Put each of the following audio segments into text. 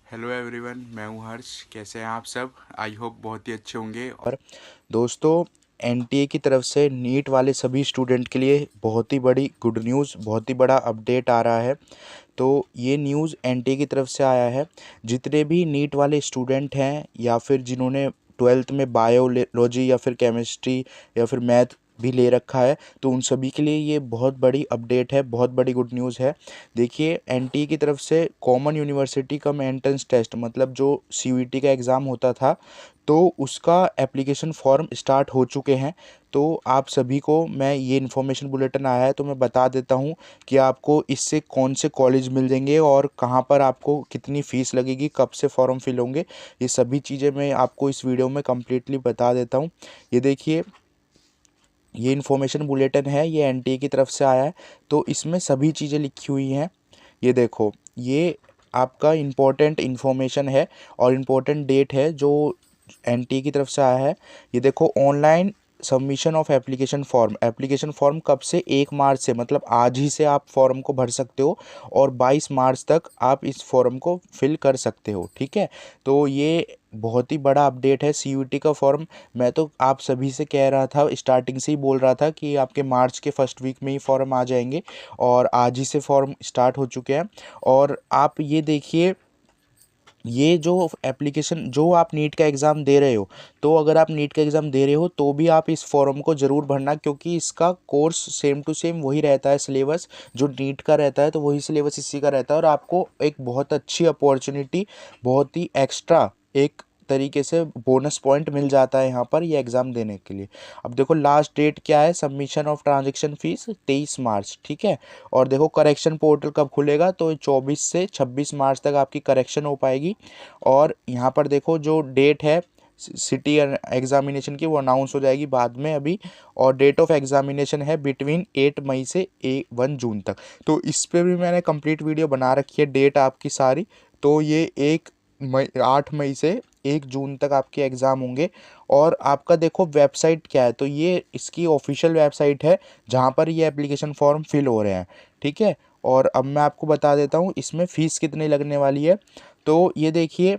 Hello everyone, मैं हूँ हर्ष। कैसे हैं आप सब? आई होप बहुत ही अच्छे होंगे। और दोस्तों, एनटीए की तरफ से नीट वाले सभी स्टूडेंट के लिए बहुत ही बड़ी गुड न्यूज़, बहुत ही बड़ा अपडेट आ रहा है। तो ये न्यूज़ एनटीए की तरफ से आया है। जितने भी नीट वाले स्टूडेंट हैं या फिर जिन्होंने ट्वेल्थ में बायोलॉजी या फिर केमिस्ट्री या फिर मैथ भी ले रखा है, तो उन सभी के लिए ये बहुत बड़ी अपडेट है, बहुत बड़ी गुड न्यूज़ है। देखिए, एनटीए की तरफ से common university cum entrance test, मतलब जो सीयूईटी का एग्ज़ाम होता था, तो उसका एप्लीकेशन फॉर्म स्टार्ट हो चुके हैं। तो आप सभी को मैं ये इन्फॉर्मेशन बुलेटिन आया है तो मैं बता देता हूँ कि आपको इससे कौन से कॉलेज मिल जाएंगे और कहाँ पर आपको कितनी फ़ीस लगेगी, कब से फॉर्म फिल होंगे। ये सभी चीज़ें मैं आपको इस वीडियो में कम्प्लीटली बता देता हूँ। ये देखिए, ये इन्फॉर्मेशन बुलेटिन है, ये एनटीए की तरफ से आया है। तो इसमें सभी चीज़ें लिखी हुई हैं। ये देखो, ये आपका इम्पोर्टेंट इन्फॉर्मेशन है और इम्पोर्टेंट डेट है जो एनटीए की तरफ से आया है। ये देखो, online submission of application form कब से? 1 मार्च से, मतलब आज ही से आप फॉर्म को भर सकते हो और 22 मार्च तक आप इस फॉर्म को फिल कर सकते हो। ठीक है, तो ये बहुत ही बड़ा अपडेट है। सीयूईटी का फॉर्म, मैं तो आप सभी से कह रहा था, स्टार्टिंग से ही बोल रहा था कि आपके मार्च के फर्स्ट वीक में ही फॉर्म आ जाएंगे और आज ही से फॉर्म स्टार्ट हो चुके हैं। और आप ये देखिए, ये जो एप्लीकेशन, जो आप नीट का एग्ज़ाम दे रहे हो, तो अगर आप नीट का एग्ज़ाम दे रहे हो तो भी आप इस फॉर्म को ज़रूर भरना, क्योंकि इसका कोर्स सेम टू सेम वही रहता है। सिलेबस जो नीट का रहता है तो वही सिलेबस इसी का रहता है और आपको एक बहुत अच्छी अपॉर्चुनिटी, बहुत ही एक्स्ट्रा एक तरीके से बोनस पॉइंट मिल जाता है यहाँ पर ये एग्ज़ाम देने के लिए। अब देखो, लास्ट डेट क्या है? सबमिशन ऑफ ट्रांजैक्शन फ़ीस 23 मार्च। ठीक है, और देखो करेक्शन पोर्टल कब खुलेगा? तो 24 से 26 मार्च तक आपकी करेक्शन हो पाएगी। और यहाँ पर देखो, जो डेट है सिटी एग्जामिनेशन की, वो अनाउंस हो जाएगी बाद में अभी। और डेट ऑफ एग्जामिनेशन है बिटवीन 8 मई से 1 जून तक। तो इस पर भी मैंने कंप्लीट वीडियो बना रखी है, डेट आपकी सारी। तो ये 8 मई से 1 जून तक आपके एग्ज़ाम होंगे। और आपका देखो वेबसाइट क्या है, तो ये इसकी ऑफिशियल वेबसाइट है जहाँ पर ये एप्लीकेशन फॉर्म फिल हो रहे हैं। ठीक है, और अब मैं आपको बता देता हूँ इसमें फ़ीस कितनी लगने वाली है। तो ये देखिए,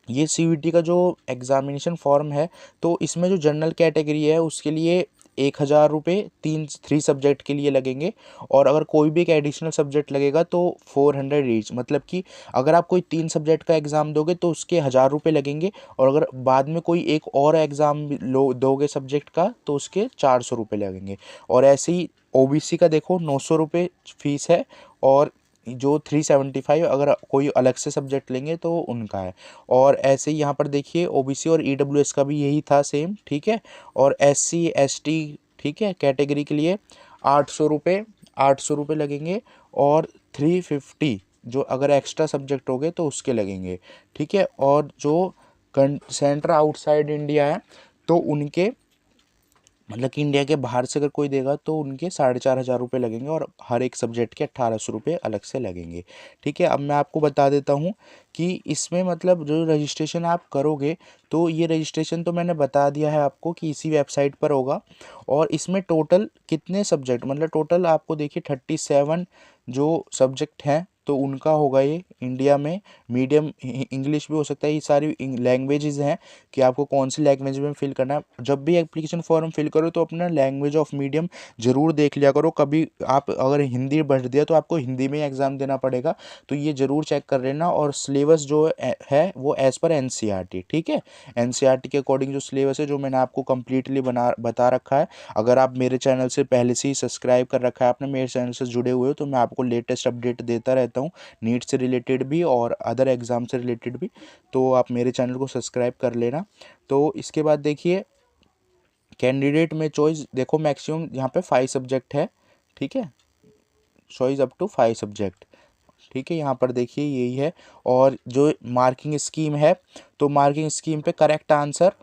ये सीयूईटी का जो एग्ज़ामिनेशन फॉर्म है, तो इसमें जो जनरल कैटेगरी है उसके लिए 1,000 रुपये 3 सब्जेक्ट के लिए लगेंगे। और अगर कोई भी एक एडिशनल सब्जेक्ट लगेगा तो 400 ईच, मतलब कि अगर आप कोई 3 सब्जेक्ट का एग्ज़ाम दोगे तो उसके 1,000 रुपये लगेंगे। और अगर बाद में कोई एक और एग्ज़ाम लो दोगे सब्जेक्ट का तो उसके 400 रुपये लगेंगे। और ऐसे ही ओबीसी का देखो, 900 रुपये फ़ीस है। और जो 375 अगर कोई अलग से सब्जेक्ट लेंगे तो उनका है। और ऐसे ही यहाँ पर देखिए, ओबीसी और ईडब्ल्यूएस का भी यही था सेम। ठीक है, और एससी एसटी, ठीक है, कैटेगरी के लिए 800 रुपये लगेंगे। और 350 जो अगर एक्स्ट्रा सब्जेक्ट हो गए तो उसके लगेंगे। ठीक है, और जो सेंटर आउटसाइड इंडिया है तो उनके, मतलब कि इंडिया के बाहर से अगर कोई देगा तो उनके 4,500 रुपये लगेंगे और हर एक सब्जेक्ट के 1,800 रुपये अलग से लगेंगे। ठीक है, अब मैं आपको बता देता हूँ कि इसमें मतलब जो रजिस्ट्रेशन आप करोगे, तो ये रजिस्ट्रेशन तो मैंने बता दिया है आपको कि इसी वेबसाइट पर होगा। और इसमें टोटल कितने सब्जेक्ट, मतलब टोटल आपको देखिए 37 जो सब्जेक्ट हैं तो उनका होगा ये इंडिया में। मीडियम इंग्लिश भी हो सकता है, ये सारी लैंग्वेजेस हैं कि आपको कौन सी लैंग्वेज में फिल करना है। जब भी एप्लीकेशन फॉर्म फिल करो तो अपना लैंग्वेज ऑफ मीडियम ज़रूर देख लिया करो। कभी आप अगर हिंदी भर दिया तो आपको हिंदी में ही एग्ज़ाम देना पड़ेगा, तो ये ज़रूर चेक कर लेना। और सिलेबस जो है वो एज़ पर एनसीईआरटी। ठीक है, एनसीईआरटी के अकॉर्डिंग जो सिलेबस है, जो मैंने आपको कम्प्लीटली बता रखा है। अगर आप मेरे चैनल से पहले से ही सब्सक्राइब कर रखा है, आपने मेरे चैनल से जुड़े हुए हो, तो मैं आपको लेटेस्ट अपडेट देता रहता हूँ, नीट से रिलेटेड भी और अदर एग्ज़ाम से रिलेटेड भी। तो आप मेरे चैनल को सब्सक्राइब कर लेना। तो इसके बाद देखिए, कैंडिडेट में चॉइस देखो, मैक्सिमम यहाँ पे 5 सब्जेक्ट है। ठीक है, चॉइस अप टू 5 सब्जेक्ट। ठीक है, यहाँ पर देखिए यही है। और जो मार्किंग स्कीम है, तो मार्किंग स्कीम पे करेक्ट आंसर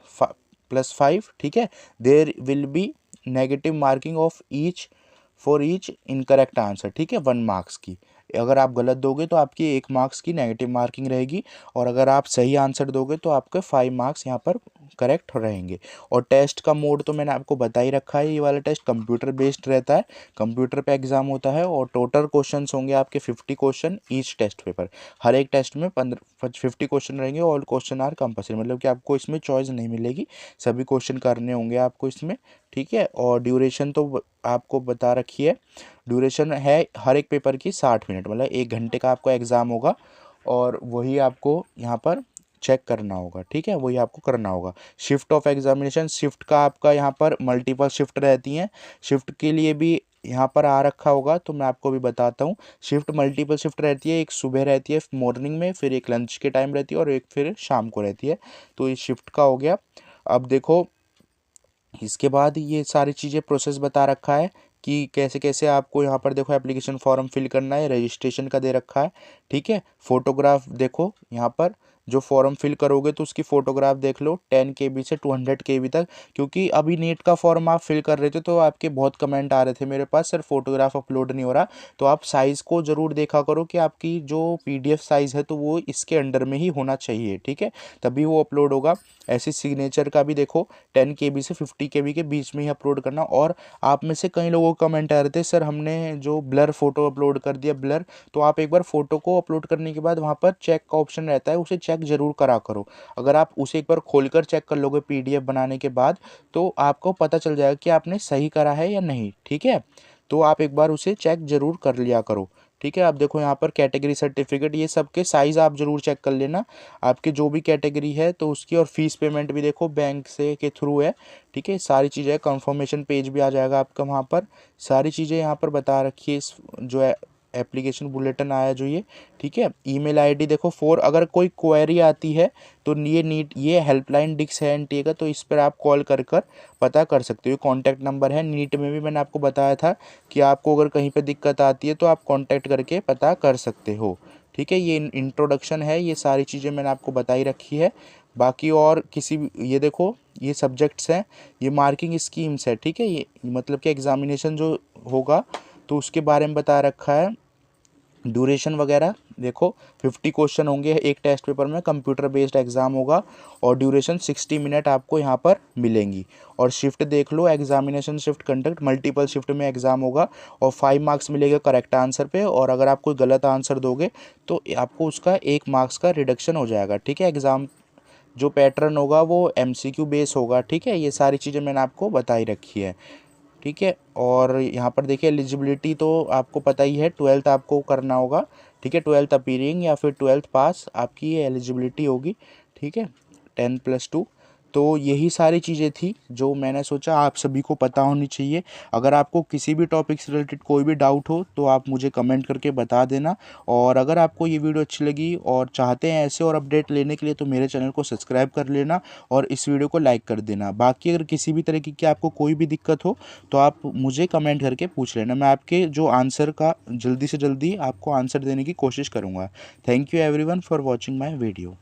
+5। ठीक है, there will be negative marking of each for each incorrect answer. ठीक है, 1 मार्क्स की। अगर आप गलत दोगे तो आपकी 1 मार्क्स की नेगेटिव मार्किंग रहेगी, और अगर आप सही आंसर दोगे तो आपके 5 मार्क्स यहाँ पर करेक्ट रहेंगे। और टेस्ट का मोड तो मैंने आपको बता ही रखा है, ये वाला टेस्ट कंप्यूटर बेस्ड रहता है, कंप्यूटर पे एग्जाम होता है और टोटल क्वेश्चंस होंगे आपके 50 क्वेश्चन ईच टेस्ट पेपर। हर एक टेस्ट में 50 क्वेश्चन रहेंगे। ऑल क्वेश्चन आर कंपल्सरी, मतलब कि आपको इसमें चॉइस नहीं मिलेगी, सभी क्वेश्चन करने होंगे आपको इसमें, ठीक है। और ड्यूरेशन तो आपको बता रखी है, ड्यूरेशन है हर एक पेपर की 60 मिनट, मतलब 1 घंटे का आपका एग्ज़ाम होगा और वही आपको यहाँ पर चेक करना होगा, ठीक है, वही आपको करना होगा। शिफ्ट ऑफ एग्जामिनेशन, शिफ्ट का आपका यहाँ पर मल्टीपल शिफ्ट रहती हैं, शिफ्ट के लिए भी यहाँ पर आ रखा होगा तो मैं आपको भी बताता हूँ। शिफ्ट मल्टीपल शिफ्ट रहती है, एक सुबह रहती है मॉर्निंग में, फिर एक लंच के टाइम रहती है और एक फिर शाम को रहती है। तो इस शिफ्ट का हो गया। अब देखो इसके बाद ये सारी चीज़ें प्रोसेस बता रखा है कि कैसे कैसे आपको यहाँ पर देखो एप्लीकेशन फॉर्म फिल करना है, रजिस्ट्रेशन का दे रखा है, ठीक है। फोटोग्राफ देखो यहाँ पर जो फॉर्म फिल करोगे तो उसकी फ़ोटोग्राफ देख लो 10 KB से 200 KB तक, क्योंकि अभी नीट का फॉर्म आप फिल कर रहे थे तो आपके बहुत कमेंट आ रहे थे मेरे पास, सर फोटोग्राफ अपलोड नहीं हो रहा। तो आप साइज़ को ज़रूर देखा करो कि आपकी जो PDF साइज़ है तो वो इसके अंडर में ही होना चाहिए, ठीक है, तभी वो अपलोड होगा। ऐसे सिग्नेचर का भी देखो 10 KB से 50 KB के बीच में ही अपलोड करना। और आप में से कई लोगों को कमेंट आ रहे थे सर हमने जो ब्लर फ़ोटो अपलोड कर दिया ब्लर, तो आप एक बार फ़ोटो को अपलोड करने के बाद वहाँ पर चेक का ऑप्शन रहता है, उसे चेक ज़रूर करा करो। अगर आप उसे एक बार खोलकर चेक कर लोगे PDF बनाने के बाद तो आपको पता चल जाएगा कि आपने सही करा है या नहीं, ठीक है। तो आप एक बार उसे चेक ज़रूर कर लिया करो, ठीक है। आप देखो यहाँ पर कैटेगरी सर्टिफिकेट, ये सब के साइज़ आप ज़रूर चेक कर लेना, आपके जो भी कैटेगरी है तो उसकी। और फीस पेमेंट भी देखो बैंक से के थ्रू है, ठीक है। सारी चीज़ें, कंफर्मेशन पेज भी आ जाएगा आपका वहाँ पर, सारी चीज़ें यहाँ पर बता रखी है इस जो है एप्लीकेशन बुलेटिन आया जो ये, ठीक है। ईमेल आईडी देखो अगर कोई क्वेरी आती है तो ये हेल्पलाइन डिस्क है NTA का, तो इस पर आप कॉल कर कर पता कर सकते हो। कॉन्टैक्ट नंबर है, नीट में भी मैंने आपको बताया था कि आपको अगर कहीं पे दिक्कत आती है तो आप कॉन्टैक्ट करके पता कर सकते हो, ठीक है। ये इंट्रोडक्शन है, ये सारी चीज़ें मैंने आपको बताई रखी है। बाकी और किसी भी, ये देखो ये सब्जेक्ट्स हैं, ये मार्किंग स्कीम्स है, ठीक है। ये मतलब कि एग्जामिनेशन जो होगा तो उसके बारे में बता रखा है। ड्यूरेशन वगैरह देखो 50 क्वेश्चन होंगे एक टेस्ट पेपर में, कंप्यूटर बेस्ड एग्ज़ाम होगा और ड्यूरेशन 60 मिनट आपको यहाँ पर मिलेंगी। और शिफ्ट देख लो, examination shift conduct, multiple shift में एग्ज़ाम होगा और 5 मार्क्स मिलेगा करेक्ट आंसर पे, और अगर आप कोई गलत आंसर दोगे तो आपको उसका 1 मार्क्स का रिडक्शन हो जाएगा, ठीक है। एग्ज़ाम जो पैटर्न होगा वो MCQ बेस होगा, ठीक है। ये सारी चीज़ें मैंने आपको बताई रखी है, ठीक है। और यहाँ पर देखिए एलिजिबिलिटी तो आपको पता ही है, 12th आपको करना होगा, ठीक है, 12th अपीयरिंग या फिर 12th पास आपकी ये एलिजिबिलिटी होगी, ठीक है, 10+2। तो यही सारी चीज़ें थी जो मैंने सोचा आप सभी को पता होनी चाहिए। अगर आपको किसी भी टॉपिक से रिलेटेड कोई भी डाउट हो तो आप मुझे कमेंट करके बता देना। और अगर आपको ये वीडियो अच्छी लगी और चाहते हैं ऐसे और अपडेट लेने के लिए तो मेरे चैनल को सब्सक्राइब कर लेना और इस वीडियो को लाइक कर देना। बाकी अगर किसी भी तरीके की आपको कोई भी दिक्कत हो तो आप मुझे कमेंट करके पूछ लेना, मैं आपके जो आंसर का जल्दी से जल्दी आपको आंसर देने की कोशिश करूँगा। Thank you everyone for watching my video.